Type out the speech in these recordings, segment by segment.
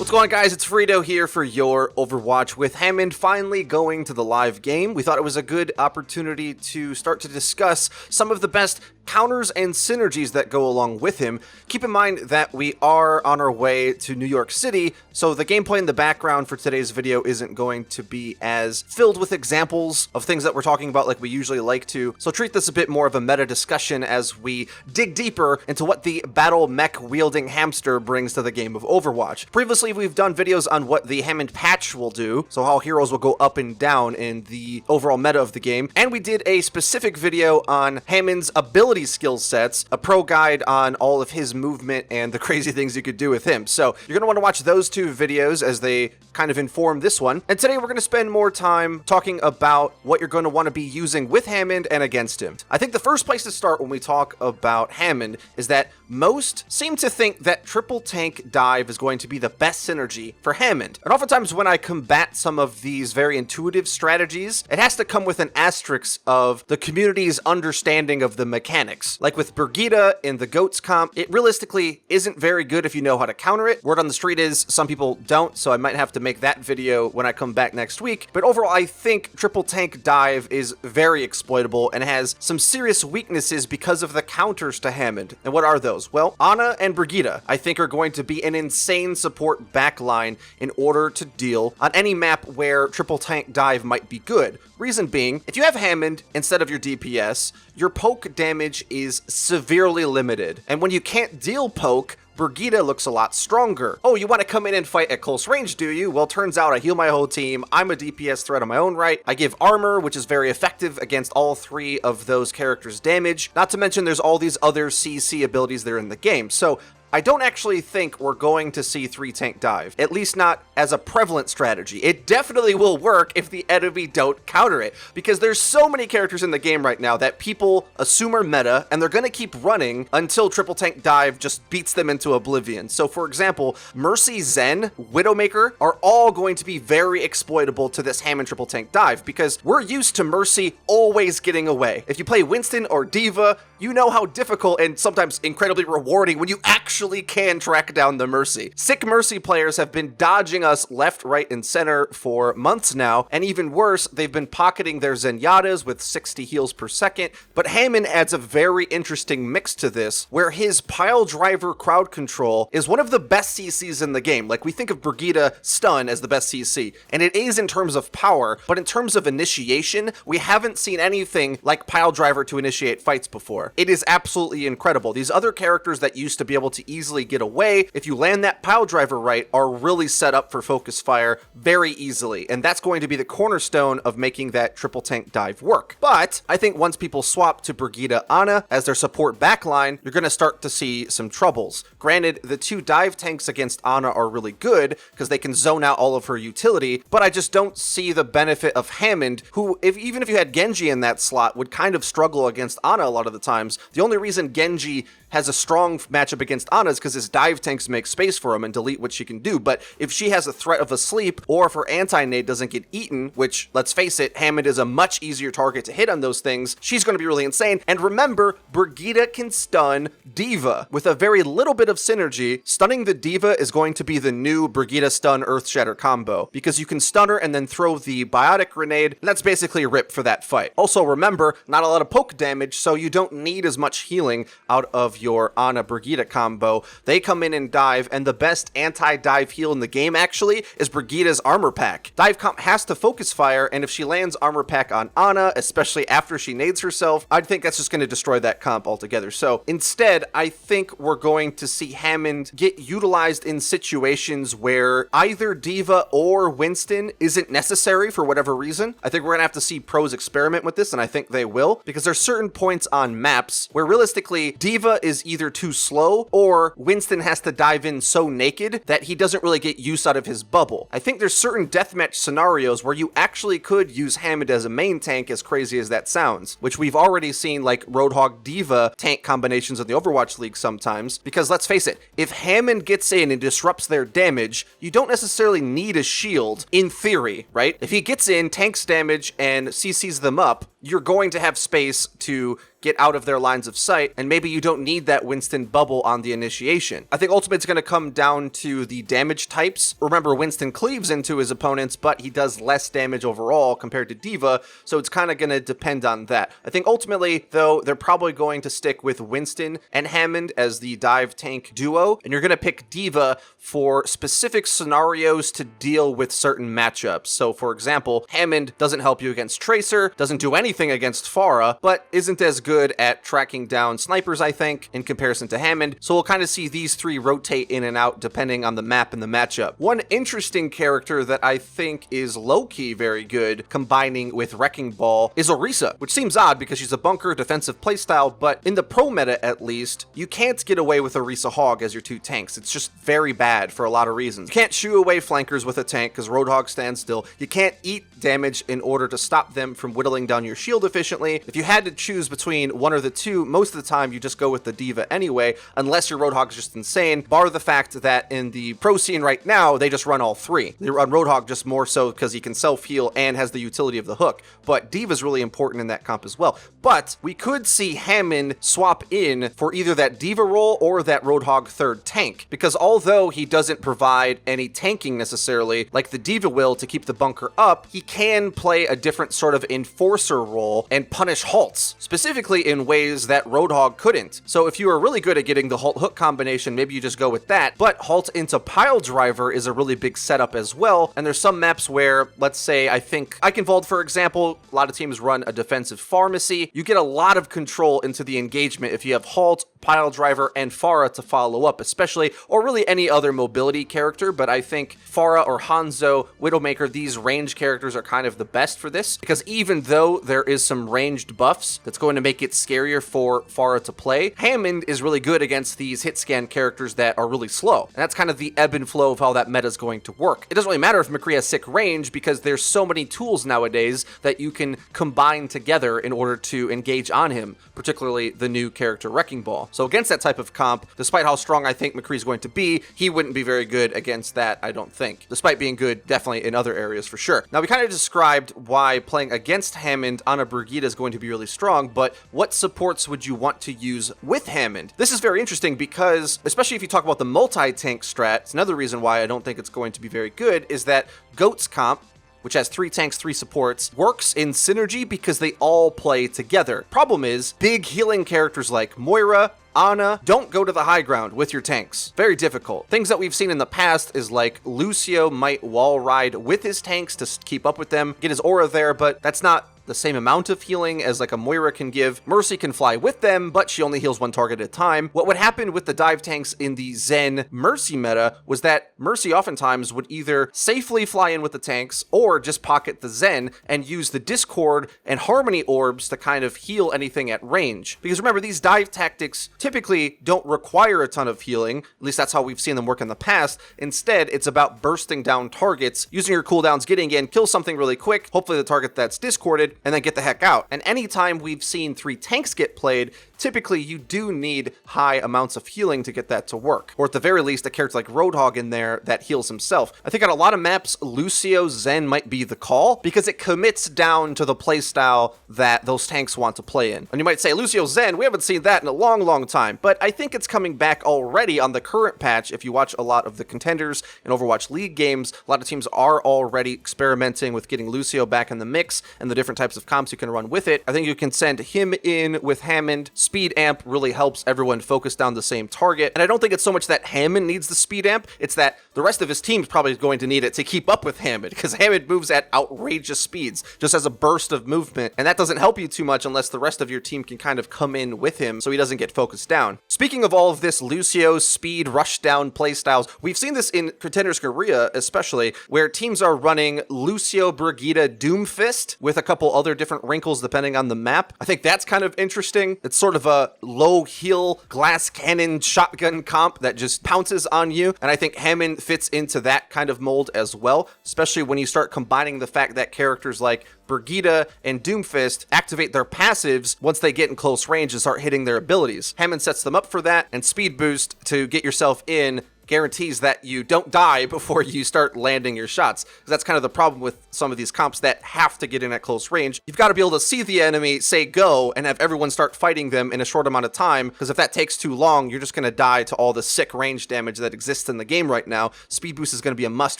What's going on, guys? It's FREEDO here for Your Overwatch. With Hammond finally going to the live game, we thought it was a good opportunity to start to discuss some of the best counters and synergies that go along with him. Keep in mind that we are on our way to New York City, so the gameplay in the background for today's video isn't going to be as filled with examples of things that we're talking about like we usually like to, so treat this a bit more of a meta discussion as we dig deeper into what the battle mech wielding hamster brings to the game of Overwatch. Previously, we've done videos on what the Hammond patch will do, so how heroes will go up and down in the overall meta of the game, and we did a specific video on Hammond's ability skill sets, a pro guide on all of his movement and the crazy things you could do with him. So you're going to want to watch those two videos as they kind of inform this one. And today we're going to spend more time talking about what you're going to want to be using with Hammond and against him. I think the first place to start when we talk about Hammond is that most seem to think that triple tank dive is going to be the best synergy for Hammond. And oftentimes when I combat some of these very intuitive strategies, it has to come with an asterisk of the community's understanding of the mechanics. Like with Brigitte in the GOATS comp, it realistically isn't very good if you know how to counter it. Word on the street is some people don't, so I might have to make that video when I come back next week. But overall, I think triple tank dive is very exploitable and has some serious weaknesses because of the counters to Hammond. And what are those? Well, Ana and Brigitte, I think, are going to be an insane support backline in order to deal on any map where triple tank dive might be good. Reason being, if you have Hammond instead of your DPS, your poke damage is severely limited. And when you can't deal poke, Brigitte looks a lot stronger. Oh, you want to come in and fight at close range, do you? Well, turns out I heal my whole team. I'm a DPS threat on my own right. I give armor, which is very effective against all three of those characters' damage. Not to mention there's all these other CC abilities that are in the game. So I don't actually think we're going to see 3-tank dive, at least not as a prevalent strategy. It definitely will work if the enemy don't counter it, because there's so many characters in the game right now that people assume are meta, and they're going to keep running until triple tank dive just beats them into oblivion. So for example, Mercy, Zen, Widowmaker are all going to be very exploitable to this Hammond triple tank dive, because we're used to Mercy always getting away. If you play Winston or Diva, you know how difficult and sometimes incredibly rewarding when you actually can track down the Mercy. Sick Mercy players have been dodging us left, right, and center for months now, and even worse, they've been pocketing their Zenyatas with 60 heals per second, but Hammond adds a very interesting mix to this, where his pile driver crowd control is one of the best CCs in the game. Like, we think of Brigitte stun as the best CC, and it is in terms of power, but in terms of initiation, we haven't seen anything like pile driver to initiate fights before. It is absolutely incredible. These other characters that used to be able to easily get away, if you land that pile driver right, are really set up for focus fire very easily, and that's going to be the cornerstone of making that triple tank dive work. But I think once people swap to Brigitte Ana as their support backline, you're going to start to see some troubles. Granted, the two dive tanks against Ana are really good because they can zone out all of her utility, but I just don't see the benefit of Hammond, who, even if you had Genji in that slot, would kind of struggle against Ana a lot of the times. The only reason Genji has a strong matchup against Ana is because his dive tanks make space for him and delete what she can do. But if she has a threat of a sleep, or if her anti-nade doesn't get eaten, which, let's face it, Hammond is a much easier target to hit on those things, she's going to be really insane. And remember, Brigitte can stun Diva. With a very little bit of synergy, stunning the Diva is going to be the new Brigitte stun Earthshatter combo, because you can stun her and then throw the biotic grenade, and that's basically a rip for that fight. Also remember, not a lot of poke damage, so you don't need as much healing out of your Ana Brigitte combo. They come in and dive, and the best anti-dive heal in the game actually is Brigitte's armor pack. Dive comp has to focus fire, and if she lands armor pack on Ana, especially after she nades herself, I think that's just going to destroy that comp altogether. So instead, I think we're going to see Hammond get utilized in situations where either Diva or Winston isn't necessary for whatever reason. I think we're going to have to see pros experiment with this, and I think they will, because there's certain points on maps where realistically Diva is either too slow or Winston has to dive in so naked that he doesn't really get use out of his bubble. I think there's certain deathmatch scenarios where you actually could use Hammond as a main tank, as crazy as that sounds, which we've already seen like Roadhog Diva tank combinations in the Overwatch League sometimes, because let's face it, if Hammond gets in and disrupts their damage, you don't necessarily need a shield, in theory, right? If he gets in, tanks damage, and CCs them up, you're going to have space to get out of their lines of sight, and maybe you don't need that Winston bubble on the initiation. I think ultimately it's going to come down to the damage types. Remember, Winston cleaves into his opponents, but he does less damage overall compared to D.Va, so it's kind of going to depend on that. I think ultimately, though, they're probably going to stick with Winston and Hammond as the dive tank duo, and you're going to pick D.Va for specific scenarios to deal with certain matchups. So, for example, Hammond doesn't help you against Tracer, doesn't do anything against Pharah, but isn't as good at tracking down snipers, I think, in comparison to Hammond. So we'll kind of see these three rotate in and out depending on the map and the matchup. One interesting character that I think is low-key very good combining with Wrecking Ball is Orisa, which seems odd because she's a bunker defensive playstyle, but in the pro meta at least, you can't get away with Orisa Hog as your two tanks. It's just very bad for a lot of reasons. You can't shoo away flankers with a tank because Roadhog stands still. You can't eat damage in order to stop them from whittling down your shield efficiently. If you had to choose between one or the two, most of the time you just go with the D.Va anyway, unless your Roadhog is just insane, bar the fact that in the pro scene right now, they just run all three. They run Roadhog just more so because he can self-heal and has the utility of the hook, but D.Va's really important in that comp as well. But we could see Hammond swap in for either that D.Va role or that Roadhog third tank, because although he doesn't provide any tanking necessarily, like the D.Va will to keep the bunker up, he can play a different sort of enforcer role and punish halts, specifically in ways that Roadhog couldn't. So if you are really good at getting the halt hook combination, maybe you just go with that, but halt into pile driver is a really big setup as well, and there's some maps where, let's say, I think Eichenwald, for example, a lot of teams run a defensive pharmacy. You get a lot of control into the engagement if you have halt, pile driver, and Pharah to follow up, especially, or really any other mobility character, but I think Pharah or Hanzo, Widowmaker, these range characters are kind of the best for this, because even though there is some ranged buffs that's going to make it scarier for Pharah to play, Hammond is really good against these hit scan characters that are really slow, and that's kind of the ebb and flow of how that meta is going to work. It doesn't really matter if McCree has sick range, because there's so many tools nowadays that you can combine together in order to engage on him, particularly the new character Wrecking Ball. So against that type of comp, despite how strong I think McCree is going to be, he wouldn't be very good against that, I don't think. Despite being good, definitely in other areas for sure. Now, we kind of described why playing against Hammond on a Brigida is going to be really strong, but what supports would you want to use with Hammond? This is very interesting because, especially if you talk about the multi-tank strat, it's another reason why I don't think it's going to be very good, is that Goat's comp, which has 3 tanks, 3 supports, works in synergy because they all play together. Problem is, big healing characters like Moira, Ana, don't go to the high ground with your tanks. Very difficult. Things that we've seen in the past is like Lucio might wall ride with his tanks to keep up with them, get his aura there, but that's not the same amount of healing as like a Moira can give. Mercy can fly with them, but she only heals 1 target at a time. What would happen with the dive tanks in the Zen Mercy meta was that Mercy oftentimes would either safely fly in with the tanks or just pocket the Zen and use the Discord and Harmony orbs to kind of heal anything at range. Because remember, these dive tactics typically don't require a ton of healing, at least that's how we've seen them work in the past. Instead, it's about bursting down targets, using your cooldowns, getting in, kill something really quick, hopefully the target that's discorded, and then get the heck out. And anytime we've seen 3 tanks get played, typically you do need high amounts of healing to get that to work. Or at the very least, a character like Roadhog in there that heals himself. I think on a lot of maps, Lucio Zen might be the call because it commits down to the playstyle that those tanks want to play in. And you might say, Lucio Zen, we haven't seen that in a long, long time. But I think it's coming back already on the current patch. If you watch a lot of the contenders and Overwatch League games, a lot of teams are already experimenting with getting Lucio back in the mix and the different types of comps you can run with it. I think you can send him in with Hammond. Speed amp really helps everyone focus down the same target. And I don't think it's so much that Hammond needs the speed amp, it's that the rest of his team is probably going to need it to keep up with Hammond, because Hammond moves at outrageous speeds, just as a burst of movement. And that doesn't help you too much unless the rest of your team can kind of come in with him so he doesn't get focused down. Speaking of all of this Lucio speed rush down playstyles, we've seen this in Contenders Korea especially, where teams are running Lucio Brigida Doomfist with a couple other different wrinkles depending on the map. I think that's kind of interesting. It's sort of a low heal glass cannon shotgun comp that just pounces on you, and I think Hammond fits into that kind of mold as well, especially when you start combining the fact that characters like Brigida and Doomfist activate their passives once they get in close range and start hitting their abilities. Hammond sets them up for that, and speed boost to get yourself in guarantees that you don't die before you start landing your shots. Because that's kind of the problem with some of these comps that have to get in at close range. You've got to be able to see the enemy, say go, and have everyone start fighting them in a short amount of time, because if that takes too long, you're just going to die to all the sick range damage that exists in the game right now. Speed boost is going to be a must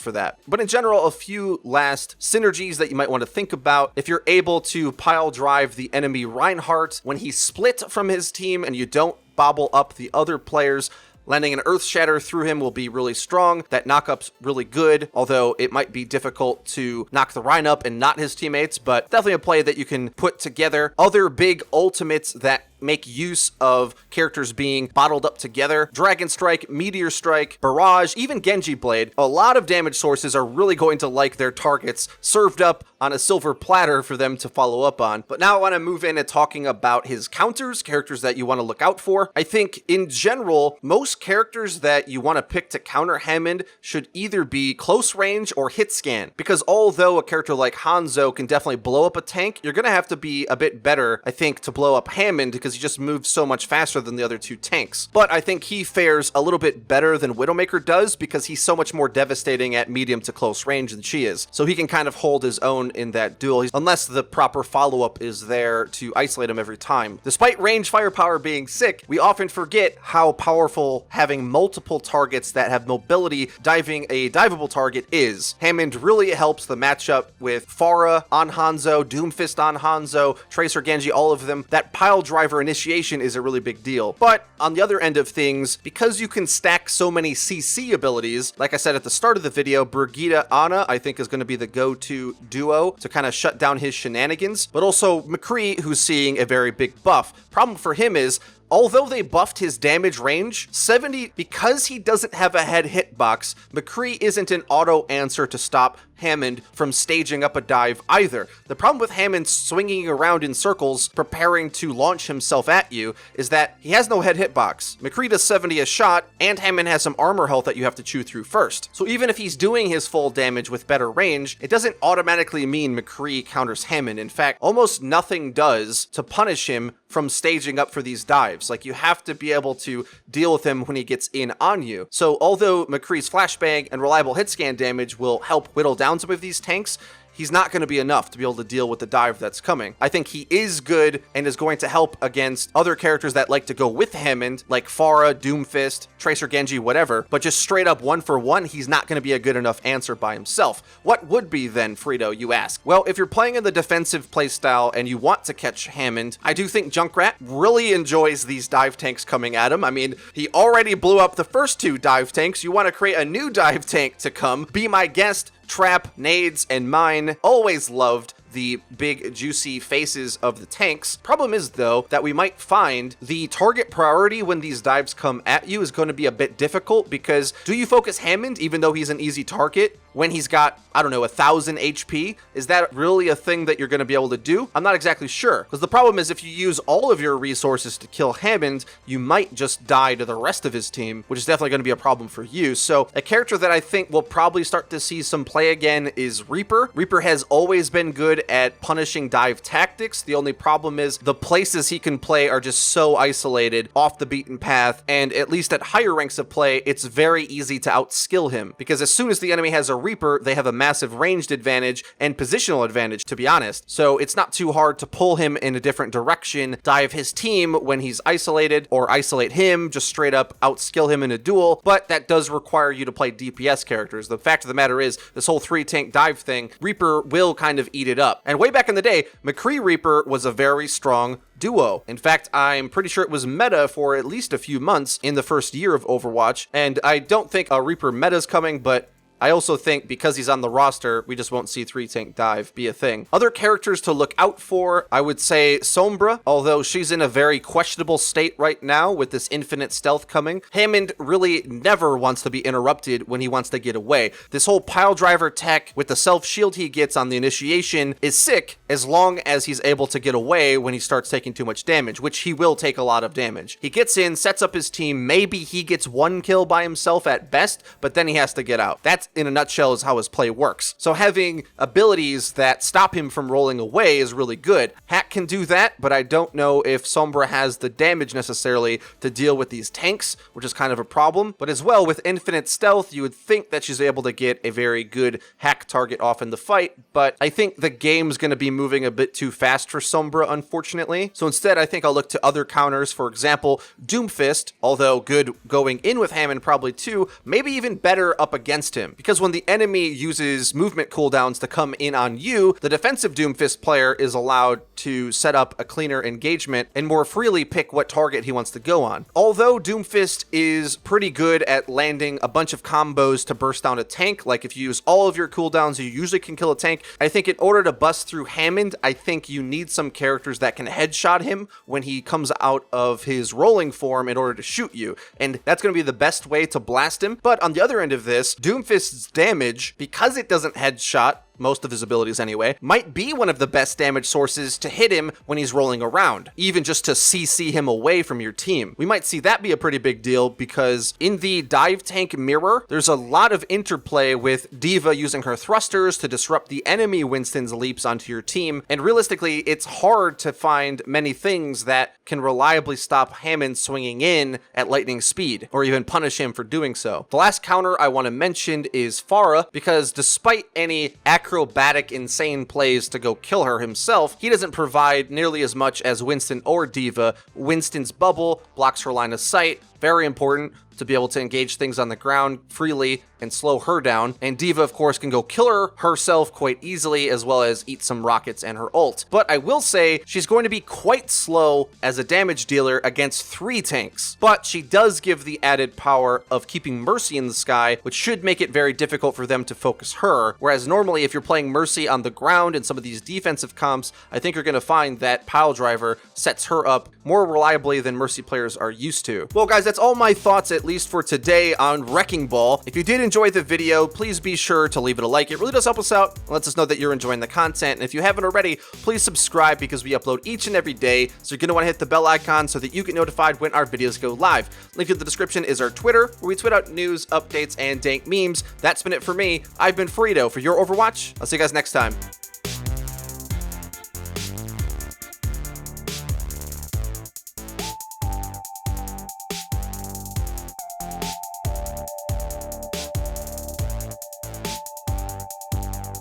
for that. But in general, a few last synergies that you might want to think about. If you're able to pile drive the enemy Reinhardt when he's split from his team and you don't bobble up the other players, landing an Earth Shatter through him will be really strong. That knockup's really good, although it might be difficult to knock the Rein up and not his teammates, but definitely a play that you can put together. Other big ultimates that make use of characters being bottled up together: Dragon Strike, Meteor Strike, Barrage, even Genji Blade. A lot of damage sources are really going to like their targets served up on a silver platter for them to follow up on. But now I want to move into talking about his counters, characters that you want to look out for. I think in general, most characters that you want to pick to counter Hammond should either be close range or hit scan, because although a character like Hanzo can definitely blow up a tank, you're going to have to be a bit better, I think, to blow up Hammond, because he just moves so much faster than the other two tanks. But I think he fares a little bit better than Widowmaker does, because he's so much more devastating at medium to close range than she is. So he can kind of hold his own in that duel, unless the proper follow-up is there to isolate him every time. Despite range firepower being sick, we often forget how powerful having multiple targets that have mobility diving a diveable target is. Hammond really helps the matchup with Pharah on Hanzo, Doomfist on Hanzo, Tracer Genji, all of them. That pile driver initiation is a really big deal. But on the other end of things, because you can stack so many CC abilities, like I said at the start of the video, Brigitte Ana I think is going to be the go-to duo to kind of shut down his shenanigans, but also McCree, who's seeing a very big buff. Problem for him is, although they buffed his damage range, 70, because he doesn't have a head hitbox, McCree isn't an auto answer to stop Hammond from staging up a dive either. The problem with Hammond swinging around in circles, preparing to launch himself at you, is that he has no head hitbox. McCree does 70 a shot, and Hammond has some armor health that you have to chew through first. So even if he's doing his full damage with better range, it doesn't automatically mean McCree counters Hammond. In fact, almost nothing does to punish him from staging up for these dives. Like, you have to be able to deal with him when he gets in on you. So although McCree's flashbang and reliable hit scan damage will help whittle down some of these tanks, he's not going to be enough to be able to deal with the dive that's coming. I think he is good and is going to help against other characters that like to go with Hammond, like Pharah, Doomfist, Tracer Genji, whatever, but just straight up one for one, he's not going to be a good enough answer by himself. What would be then, FREEDO, you ask? Well, if you're playing in the defensive playstyle and you want to catch Hammond, I do think Junkrat really enjoys these dive tanks coming at him. I mean, he already blew up the first two dive tanks. You want to create a new dive tank to come. Be my guest. Trap, nades, and mine. Always loved the big juicy faces of the tanks. Problem is though that we might find the target priority when these dives come at you is going to be a bit difficult, because do you focus Hammond even though he's an easy target when he's got, I don't know, 1,000 HP? Is that really a thing that you're going to be able to do? I'm not exactly sure, because the problem is if you use all of your resources to kill Hammond, you might just die to the rest of his team, which is definitely going to be a problem for you. So a character that I think we'll probably start to see some play again is Reaper. Reaper has always been good at punishing dive tactics. The only problem is the places he can play are just so isolated off the beaten path, and at least at higher ranks of play, it's very easy to outskill him, because as soon as the enemy has a Reaper, they have a massive ranged advantage and positional advantage, to be honest. So it's not too hard to pull him in a different direction, dive his team when he's isolated, or isolate him, just straight up outskill him in a duel, but that does require you to play DPS characters. The fact of the matter is, this whole 3-tank dive thing, Reaper will kind of eat it up. And way back in the day, McCree Reaper was a very strong duo. In fact, I'm pretty sure it was meta for at least a few months in the first year of Overwatch, and I don't think a Reaper meta's coming, but I also think because he's on the roster, we just won't see 3-tank dive be a thing. Other characters to look out for, I would say Sombra, although she's in a very questionable state right now with this infinite stealth coming. Hammond really never wants to be interrupted when he wants to get away. This whole pile driver tech with the self-shield he gets on the initiation is sick as long as he's able to get away when he starts taking too much damage, which he will take a lot of damage. He gets in, sets up his team, maybe he gets one kill by himself at best, but then he has to get out. That's in a nutshell is how his play works. So having abilities that stop him from rolling away is really good. Hack can do that, but I don't know if Sombra has the damage necessarily to deal with these tanks, which is kind of a problem. But as well, with infinite stealth, you would think that she's able to get a very good Hack target off in the fight, but I think the game's going to be moving a bit too fast for Sombra, unfortunately. So instead, I think I'll look to other counters. For example, Doomfist, although good going in with Hammond probably too, maybe even better up against him. Because when the enemy uses movement cooldowns to come in on you, the defensive Doomfist player is allowed to set up a cleaner engagement and more freely pick what target he wants to go on. Although Doomfist is pretty good at landing a bunch of combos to burst down a tank, like if you use all of your cooldowns, you usually can kill a tank. I think in order to bust through Hammond, I think you need some characters that can headshot him when he comes out of his rolling form in order to shoot you. And that's going to be the best way to blast him. But on the other end of this, Doomfist's damage, because it doesn't headshot, most of his abilities anyway, might be one of the best damage sources to hit him when he's rolling around, even just to CC him away from your team. We might see that be a pretty big deal because in the dive tank mirror, there's a lot of interplay with D.Va using her thrusters to disrupt the enemy Winston's leaps onto your team, and realistically, it's hard to find many things that can reliably stop Hammond swinging in at lightning speed, or even punish him for doing so. The last counter I want to mention is Pharah, because despite any acrobatic, insane plays to go kill her himself, he doesn't provide nearly as much as Winston or D.Va. Winston's bubble blocks her line of sight, very important to be able to engage things on the ground freely and slow her down. And D.Va, of course, can go kill her herself quite easily, as well as eat some rockets and her ult. But I will say she's going to be quite slow as a damage dealer against 3 tanks. But she does give the added power of keeping Mercy in the sky, which should make it very difficult for them to focus her. Whereas normally, if you're playing Mercy on the ground in some of these defensive comps, I think you're going to find that Pile Driver sets her up more reliably than Mercy players are used to. Well, guys, that's all my thoughts, at least for today, on Wrecking Ball. If you did enjoy the video, please be sure to leave it a like. It really does help us out and lets us know that you're enjoying the content. And if you haven't already, please subscribe, because we upload each and every day. So you're going to want to hit the bell icon so that you get notified when our videos go live. Link in the description is our Twitter, where we tweet out news, updates, and dank memes. That's been it for me. I've been FREEDO for Your Overwatch. I'll see you guys next time.